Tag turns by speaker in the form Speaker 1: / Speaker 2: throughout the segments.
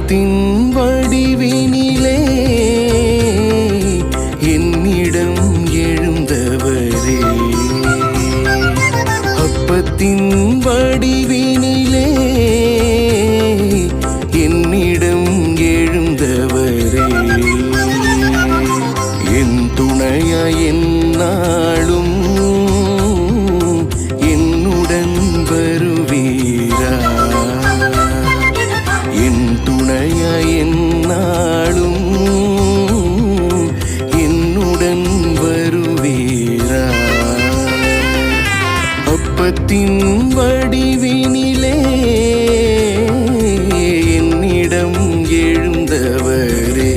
Speaker 1: அப்பத்தின் வடிவினிலே என்னிடம் எழுந்தவரே, அப்பத்தின் வடிவினிலே என்னிடம் எழுந்தவரே, என் துணையாய் எந்நாளும் என்னுடன் வருவீரா, என் துணையாய் எந்நாளும் என்னுடன் வருவீரா, அப்பத்தின் வடிவினிலே என்னிடம் எழுந்தவரே.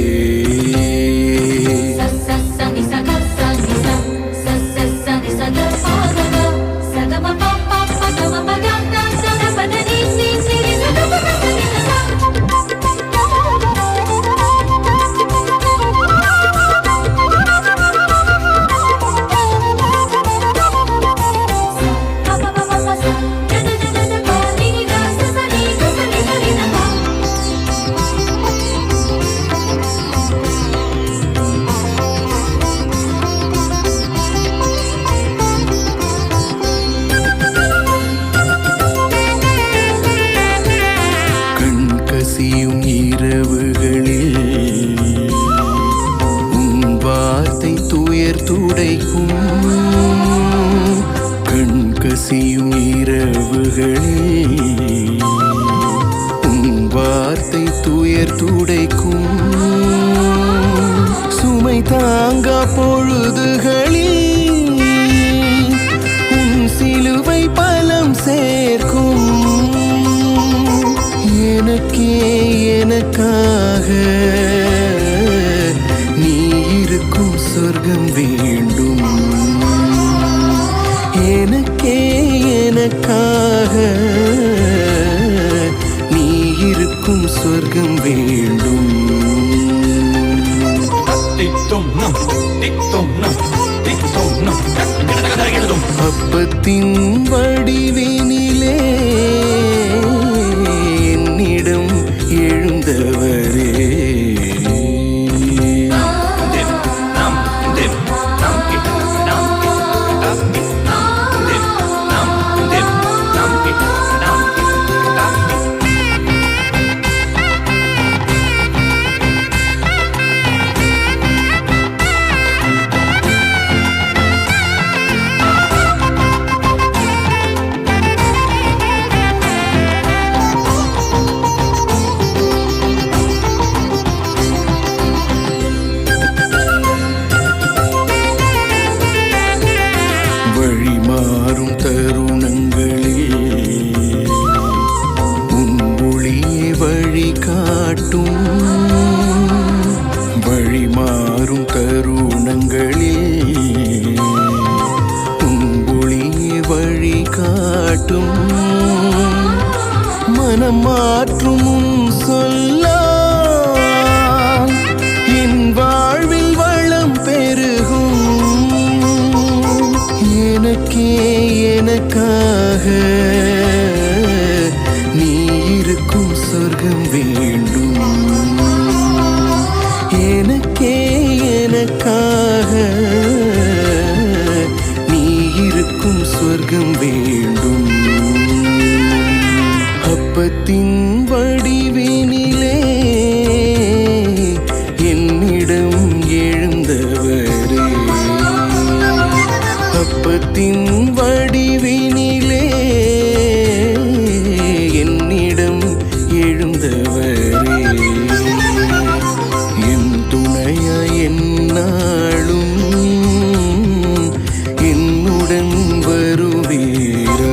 Speaker 1: கசியும் இரவுகளில் உன் வார்த்தை துயர் துடைக்கும், கண் கசியும் இரவுகளில் உன் வார்த்தை துயர் துடைக்கும், சுமை தாங்கா பொழுதுகளில் உன் சிலுவை பலம் சேர்க்கும், எனக்கே எனக்காக நீ இருக்கும் சொர்க்கம் வேண்டும், எனக்கே எனக்காக நீ இருக்கும் சொர்க்கம் வேண்டும். அப்பத்தின் வடிவினிலே என்னிடம் எழுந்தவரே, வழிமாறும் தருணங்களில் உன் ஒளியே வழி காட்டும், வழிமாறும் தருணங்களில் உன் ஒளியே வழி காட்டும், மனம் மாற்றும் உன் சொல்லால் என் வாழ்வில் வளம் பெருகும், எனக்கே எனக்காக நீ இருக்கும் சொர்க்கம் வேண்டும், எனக்கே எனக்காக நீ இருக்கும் சொர்க்கம் வேண்டும். அப்பத்தின் வடிவினிலே என்னிடம் எழுந்தவரே, அப்பத்தின் வடிவினிலே என்னிடம் எழுந்தவரே, என் துணையாய் எந்நாளும் என்னுடன் வருவீரா,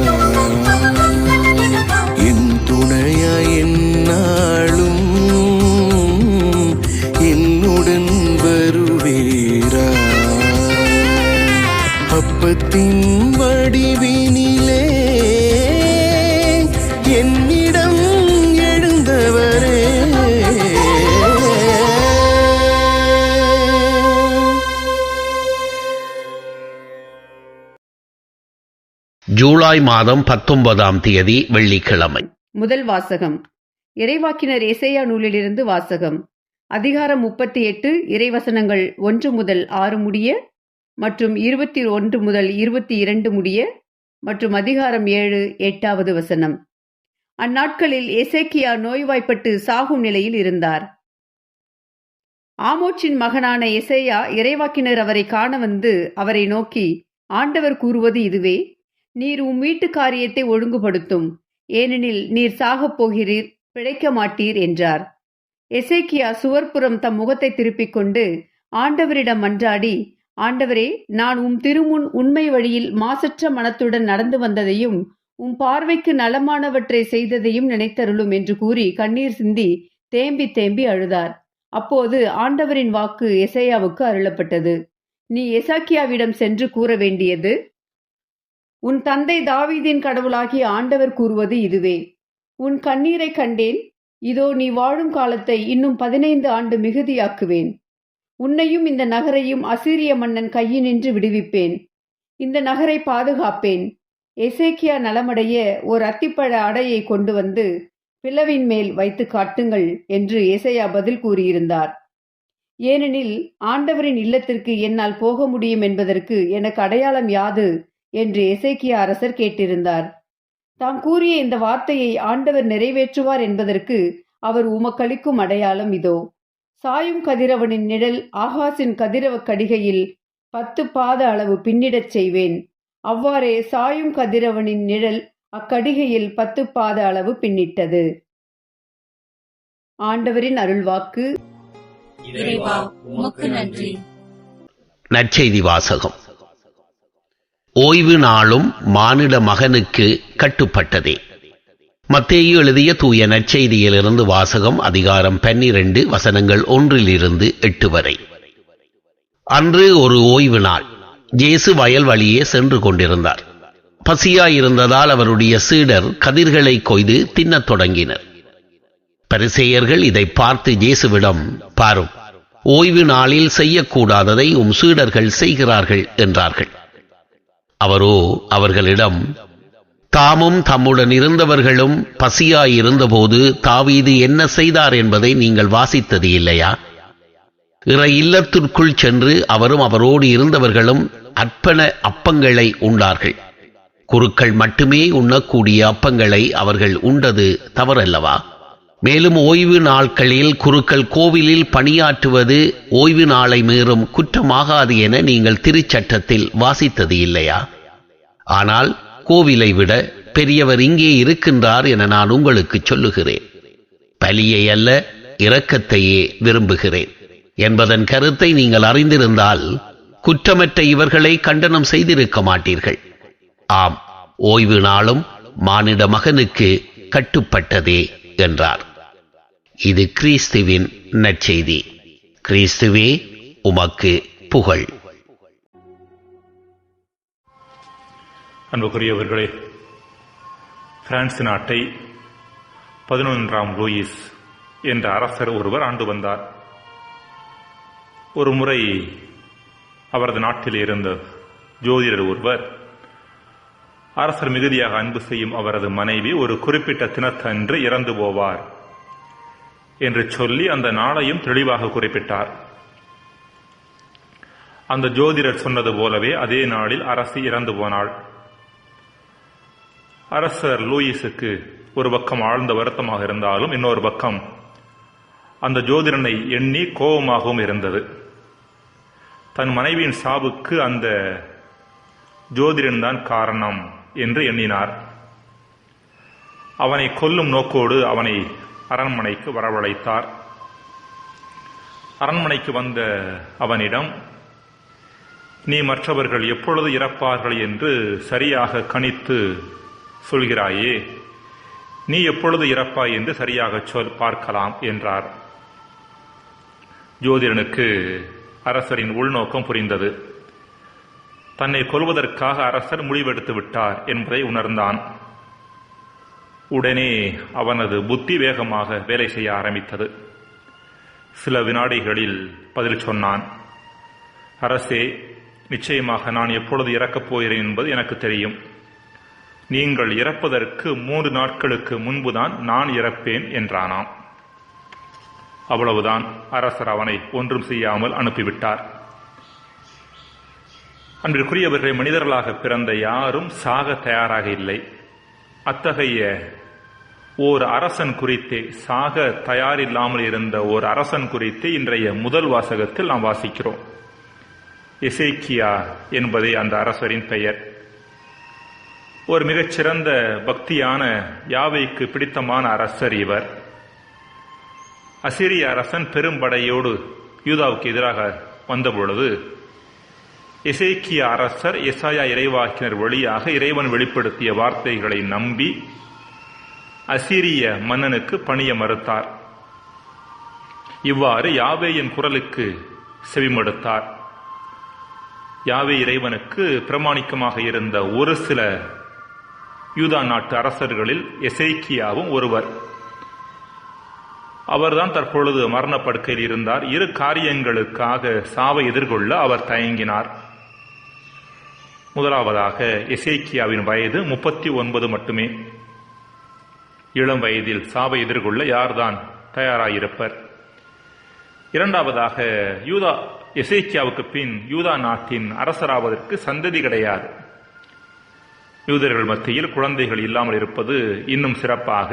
Speaker 1: என் துணையாய் எந்நாளும் என்னுடன் வருவீரா, அப்பத்தின் வடிவினிலே என்னிடம் எழுந்தவரே.
Speaker 2: ஜூலை மாதம் 19ஆம் தேதி வெள்ளிக்கிழமை.
Speaker 3: முதல் வாசகம்.
Speaker 2: இறைவாக்கினர் எசேயா நூலிலிருந்து வாசகம். அதிகாரம் 38, இறைவசனங்கள் 1 முதல் 6 முடிய மற்றும் 21 முதல் 22 முடிய மற்றும் அதிகாரம் 7, 8வது வசனம். அந்நாட்களில் எசேக்கியா நோய்வாய்ப்பட்டு சாகும் நிலையில் இருந்தார். ஆமோச்சின் மகனான எசேயா இறைவாக்கினர் அவரை காண வந்து அவரை நோக்கி, ஆண்டவர் கூறுவது இதுவே: நீர் உம் வீட்டு காரியத்தை ஒழுங்குபடுத்தும், ஏனெனில் நீர் சாகப் போகிறீர், பிழைக்க மாட்டீர் என்றார். எசேக்கியா சுவர்புறம் தம் முகத்தை திருப்பிக் கொண்டு ஆண்டவரிடம் மன்றாடி, ஆண்டவரே, நான் உம் திருமுன் உண்மை வழியில் மாசற்ற மனத்துடன் நடந்து வந்ததையும் உம் பார்வைக்கு நலமானவற்றை செய்ததையும் நினைத்தருளும் என்று கூறி கண்ணீர் சிந்தி தேம்பி தேம்பி அழுதார். அப்போது ஆண்டவரின் வாக்கு எசேயாவுக்கு அருளப்பட்டது. நீ எசேக்கியாவிடம் சென்று கூற வேண்டியது: உன் தந்தை தாவீதின் கடவுளாகிய ஆண்டவர் கூறுவது இதுவே: உன் கண்ணீரை கண்டேன், இதோ நீ வாழும் காலத்தை இன்னும் 15 ஆண்டு மிகுதியாக்குவேன். உன்னையும் இந்த நகரையும் அசீரிய மன்னன் கையினின்று விடுவிப்பேன். இந்த நகரை பாதுகாப்பேன். எசேக்கியா நலமடைய ஓர் அத்திப்பழ அடையை கொண்டு வந்து பிளவின் மேல் வைத்து காட்டுங்கள் என்று எசேயா பதில் கூறியிருந்தார். ஏனெனில் ஆண்டவரின் இல்லத்திற்கு என்னால் போக முடியும் என்பதற்கு எனக்கு அடையாளம் யாது என்று எசேக்கியா அரசர் கேட்டிருந்தார். தாம் கூறிய இந்த வார்த்தையை ஆண்டவர் நிறைவேற்றுவார் என்பதற்கு அவர் உமக்களிக்கும் அடையாளம் இதோ: சாயும் கதிரவனின் நிழல் ஆகாசின் கதிரவ கடிகையில் 10 பாத அளவு பின்னிடச் செய்வேன். அவ்வாறே சாயும் கதிரவனின் நிழல் அக்கடிகையில் 10 பாத அளவு பின்னிட்டது. ஆண்டவரின் அருள்வாக்கு.
Speaker 3: இறைவா, உமக்கு நன்றி.
Speaker 4: நற்செய்தி வாசகம். ஓய்வு நாளும் மானிட மகனுக்கு கட்டுப்பட்டதே. மத்தேயு எழுதிய தூய நற்செய்தியிலிருந்து வாசகம். அதிகாரம் 12, வசனங்கள் 1-8 வரை. அன்று ஒரு ஓய்வு நாள். இயேசு வயல் வழியே சென்று கொண்டிருந்தார். பசியாயிருந்ததால் அவருடைய சீடர் கதிர்களை கொய்து தின்னத் தொடங்கினர். பரிசேயர்கள் இதை பார்த்து இயேசுவிடம், பாரும், ஓய்வு நாளில் செய்யக்கூடாததை உம் சீடர்கள் செய்கிறார்கள் என்றார்கள். அவரோ அவர்களிடம், தாமும் தம்முடன் இருந்தவர்களும் பசியாயிருந்தபோது தாவீது என்ன செய்தார் என்பதை நீங்கள் வாசித்தது இல்லையா? இறை இல்லத்திற்குள் சென்று அவரும் அவரோடு இருந்தவர்களும் அர்ப்பண அப்பங்களை உண்டார்கள். குருக்கள் மட்டுமே உண்ணக்கூடிய அப்பங்களை அவர்கள் உண்டது தவறல்லவா? மேலும் ஓய்வு நாட்களில் குருக்கள் கோவிலில் பணியாற்றுவது ஓய்வு நாளை மீறும் குற்றமாகாது என நீங்கள் திருச்சட்டத்தில் வாசித்தது இல்லையா? ஆனால் கோவிலை விட பெரியவர் இங்கே இருக்கின்றார் என நான் உங்களுக்கு சொல்லுகிறேன். பலியை அல்ல, இரக்கத்தையே விரும்புகிறேன் என்பதன் கருத்தை நீங்கள் அறிந்திருந்தால் குற்றமற்ற இவர்களை கண்டனம் செய்திருக்க மாட்டீர்கள். ஆம், ஓய்வு நாளும் மானிட மகனுக்கு கட்டுப்பட்டதே என்றார். இது கிறிஸ்துவின் நற்செய்தி. கிறிஸ்துவே, உமக்கு புகழ்.
Speaker 5: அன்புக்குரியவர்களே, பிரான்ஸ் நாட்டை 11ஆம் லூயிஸ் என்ற அரசர் ஒருவர் ஆண்டு வந்தார். ஒரு முறை அவரது நாட்டில் இருந்த ஜோதிடர் ஒருவர், அரசர் மிகுதியாக அன்பு செய்யும் அவரது மனைவி ஒரு குறிப்பிட்ட தினத்தன்று இறந்து போவார் என்று சொல்லி அந்த நாளையும் தெளிவாக குறிப்பிட்டார். அந்த ஜோதிடர் சொன்னது போலவே அதே நாளில் அரசி இறந்து போனாள். அரசர் லூயிஸுக்கு ஒரு பக்கம் ஆழ்ந்த வருத்தமாக இருந்தாலும் இன்னொரு பக்கம் அந்த ஜோதிடனை எண்ணி கோபமாகவும் இருந்தது. தன் மனைவியின் சாவுக்கு அந்த ஜோதிடன் தான் காரணம் என்று எண்ணினார். அவனை கொல்லும் நோக்கோடு அவனை அரண்மனைக்கு வரவழைத்தார். அரண்மனைக்கு வந்த அவனிடம், நீ மற்றவர்கள் எப்பொழுது இறப்பார்கள் என்று சரியாக கணித்து சொல்கிறாயே, நீ எப்பொழுது இறப்பாய் என்று சரியாக சொல் பார்க்கலாம் என்றார். ஜோதிடனுக்கு அரசரின் உள்நோக்கம் புரிந்தது. தன்னை கொல்வதற்காக அரசர் முடிவெடுத்து விட்டார் என்பதை உணர்ந்தான். உடனே அவனது புத்தி வேகமாக வேலை செய்ய ஆரம்பித்தது. சில வினாடிகளில் பதில் சொன்னான். அரசே, நிச்சயமாக நான் எப்பொழுது இறக்கப் போகிறேன் என்பது எனக்கு தெரியும். நீங்கள் இறப்பதற்கு 3 நாட்களுக்கு முன்புதான் நான் இறப்பேன் என்றானாம். அவ்வளவுதான். அரசர் அவனை ஒன்றும் செய்யாமல் அனுப்பிவிட்டார். அன்பிற்குரியவர்களை, மனிதர்களாக பிறந்த யாரும் சாக தயாராக இல்லை. அத்தகைய ஓர் அரசன் குறித்தே, சாக தயாரில்லாமல் இருந்த ஓர் அரசன் குறித்தே இன்றைய முதல் வாசகத்தில் நாம் வாசிக்கிறோம். எசேக்கியா என்பதே அந்த அரசரின் பெயர். ஒரு மிகச்சிறந்த பக்தியான, யாவைக்கு பிடித்தமான அரசர் இவர். அசிரிய அரசன் பெரும்படையோடு யூதாவுக்கு எதிராக வந்தபொழுது எசேக்கியா அரசர் எசாயா இறைவாக்கினர் வழியாக இறைவன் வெளிப்படுத்திய வார்த்தைகளை நம்பி அசிரிய மன்னனுக்கு பணிய மறுத்தார். இவ்வாறு யாவேயின் குரலுக்கு செவிமடுத்தார். யாவே இறைவனுக்கு பிரமாணிக்கமாக இருந்த ஒரு சில யூதா நாட்டு அரசர்களில் எசேக்கியாவும் ஒருவர். அவர்தான் தற்பொழுது மரணப்படுக்கையில் இருந்தார். 2 காரியங்களுக்காக சாவை எதிர்கொள்ள அவர் தயங்கினார். முதலாவதாக, எசேக்கியாவின் வயது 39 மட்டுமே. இளம் வயதில் சாவை எதிர்கொள்ள யார்தான் தயாராயிருப்பர்? இரண்டாவதாக, எசேக்கியாவுக்கு பின் யூதா நாட்டின் அரசராவதற்கு சந்ததி கிடையாது. யூதர்கள் மத்தியில் குழந்தைகள் இல்லாமல் இருப்பது, இன்னும் சிறப்பாக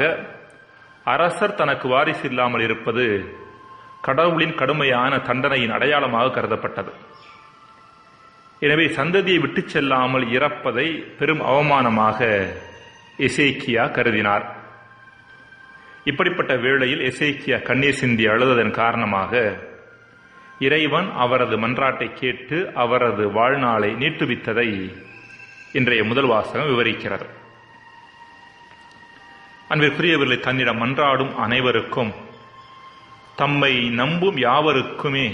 Speaker 5: அரசர் தனக்கு வாரிசு இல்லாமல் இருப்பது கடவுளின் கடுமையான தண்டனையின் அடையாளமாக கருதப்பட்டது. எனவே சந்ததியை விட்டுச் செல்லாமல் இறப்பதை பெரும் அவமானமாக எசேக்கியா கருதினார். இப்படிப்பட்ட வேளையில் எசேக்கியா கண்ணீர் சிந்தி அழுததன் காரணமாக இறைவன் அவரது மன்றாட்டை கேட்டு அவரது வாழ்நாளை நீட்டுவித்ததை இன்றைய முதல் வாசகம் விவரிக்கிறது. அன்பிற்குரியவர்களை, தன்னிடம் மன்றாடும் அனைவருக்கும், தம்மை நம்பும் யாவருக்குமே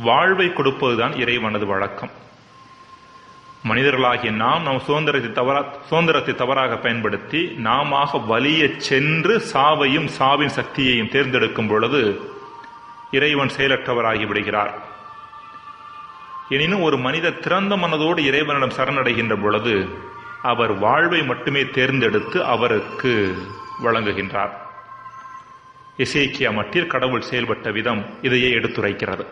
Speaker 5: வாழ்வை கொடுப்பதுதான் இறைவனது வழக்கம். மனிதர்களாகிய நாம் நம் சுதந்திரத்தை தவறாக பயன்படுத்தி நாம வலிய சென்று சாவையும் சாவின் சக்தியையும் தேர்ந்தெடுக்கும் பொழுது இறைவன் செயலற்றவராகி விடுகிறார். எனினும் ஒரு மனிதர் திறந்த மனதோடு இறைவனிடம் சரணடைகின்ற பொழுது அவர் வாழ்வை மட்டுமே தேர்ந்தெடுத்து அவருக்கு வழங்குகின்றார். எசேக்கியா மட்டில் கடவுள் செயல்பட்ட விதம் இதையே எடுத்துரைக்கிறது.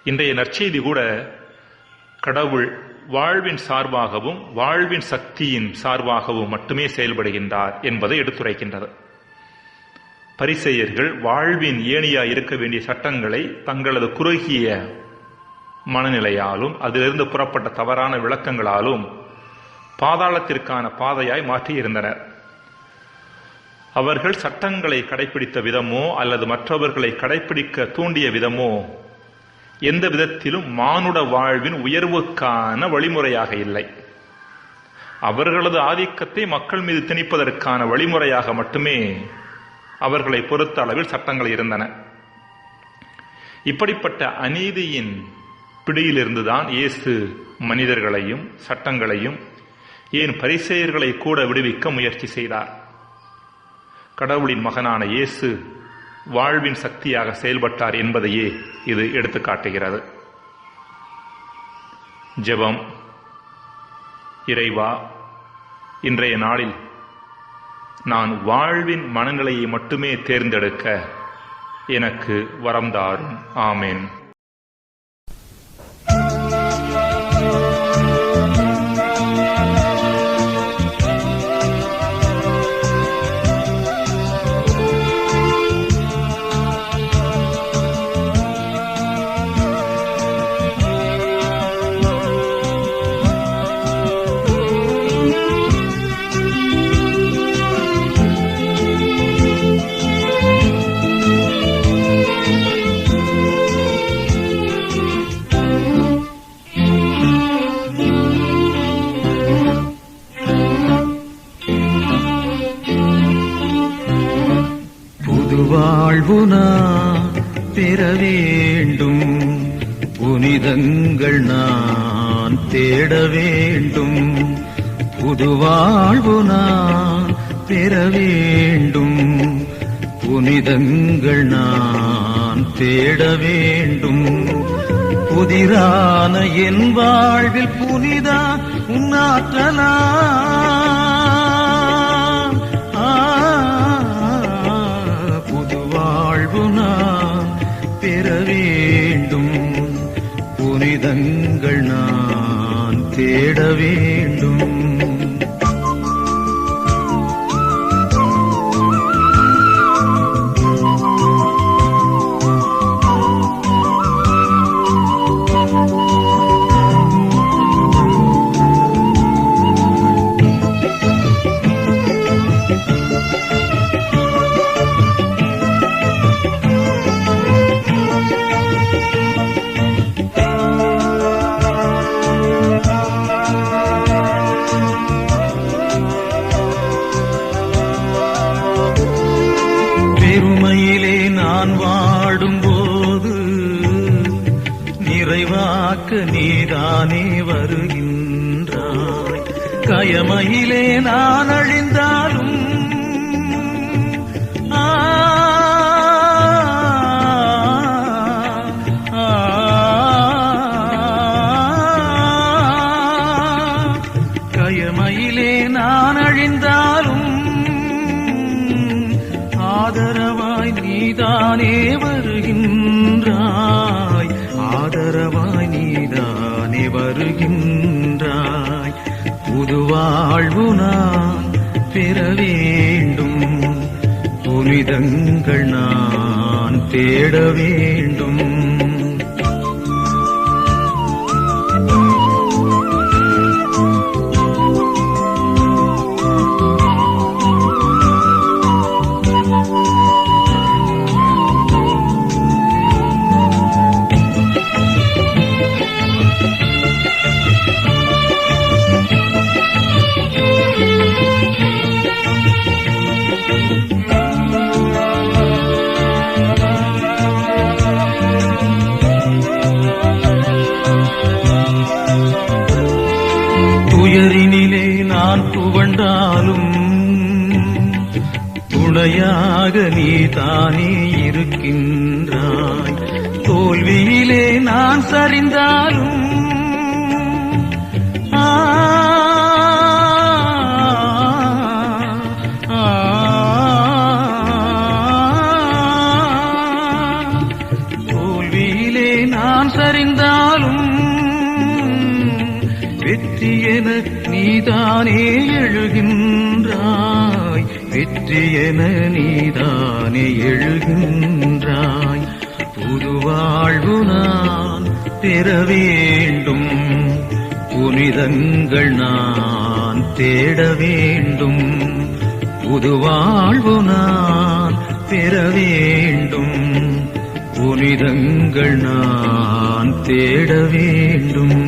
Speaker 5: இன்றைய நற்செய்தி கூட கடவுள் வாழ்வின் சார்பாகவும் வாழ்வின் சக்தியின் சார்பாகவும் மட்டுமே செயல்படுகின்றார் என்பதை எடுத்துரைக்கின்றது. பரிசேயர்கள் வாழ்வின் ஏணியா இருக்க வேண்டிய சட்டங்களை தங்களது குறுகிய மனநிலையாலும் அதிலிருந்து புறப்பட்ட தவறான விளக்கங்களாலும் பாதாளத்திற்கான பாதையாய் மாற்றியிருந்தனர். அவர்கள் சட்டங்களை கடைபிடித்த விதமோ அல்லது மற்றவர்களை கடைபிடிக்க தூண்டிய விதமோ எந்த விதத்திலும் மானுட வாழ்வின் உயர்வுக்கான வழிமுறையாக இல்லை. அவர்களது ஆதிக்கத்தை மக்கள் மீது திணிப்பதற்கான வழிமுறையாக மட்டுமே அவர்களை பொறுத்த அளவில் சட்டங்கள் இருந்தன. இப்படிப்பட்ட அநீதியின் பிடியிலிருந்துதான் இயேசு மனிதர்களையும் சட்டங்களையும் ஏன் பரிசேயர்களை கூட விடுவிக்க முயற்சி செய்தார். கடவுளின் மகனான இயேசு வாழ்வின் சக்தியாக செயல்பட்டார் என்பதையே இது எடுத்துக்காட்டுகிறது. ஜெபம். இறைவா, இன்றைய நாளில் நான் வாழ்வின் மனநிலையை மட்டுமே தேர்ந்தெடுக்க எனக்கு வரம் தாரும். ஆமேன்.
Speaker 1: வாழ்வுனா பெற வேண்டும், புனிதங்கள் நான் தேட வேண்டும். புது வாழ்வு நான் பெற வேண்டும், புனிதங்கள் நான் தேட வேண்டும். புதிரான என் வாழ்வில் புனிதா உன்னாற்றலா புது வாழ்வு நான் பெற வேண்டும், புனிதங்கள் நான் தேட வேண்டும். பெருமையிலே நான் வாடும்போது நிறைவாக்க நீதானே வருகின்றாய். கயமையிலே நான் அழிந்தாலும் கயமையிலே நான் அழிந்தாலும் ஆதரவாய் நீதானே வருகின்றாய், ஆதரவாய் நீதானே வருகின்றாய். புது வாழ்வு நான் பெற வேண்டும், புனிதங்கள் நான் தேட வேண்டும். துயரினிலே நான் துவண்டாலும் துணையாக நீ தானே இருக்கின்றாய். தோல்வியிலே நான் சரிந்தாலும் தோல்வியிலே நான் சரிந்தாலும் வெற்றி என நீதானே எழுகின்றாய், வெற்றி என நீதானே எழுகின்றாய். புது வாழ்வு நான் பெற வேண்டும், புனிதங்கள் நான் தேட வேண்டும். புது வாழ்வு நான் பெற வேண்டும், புனிதங்கள் நான் தேட வேண்டும்.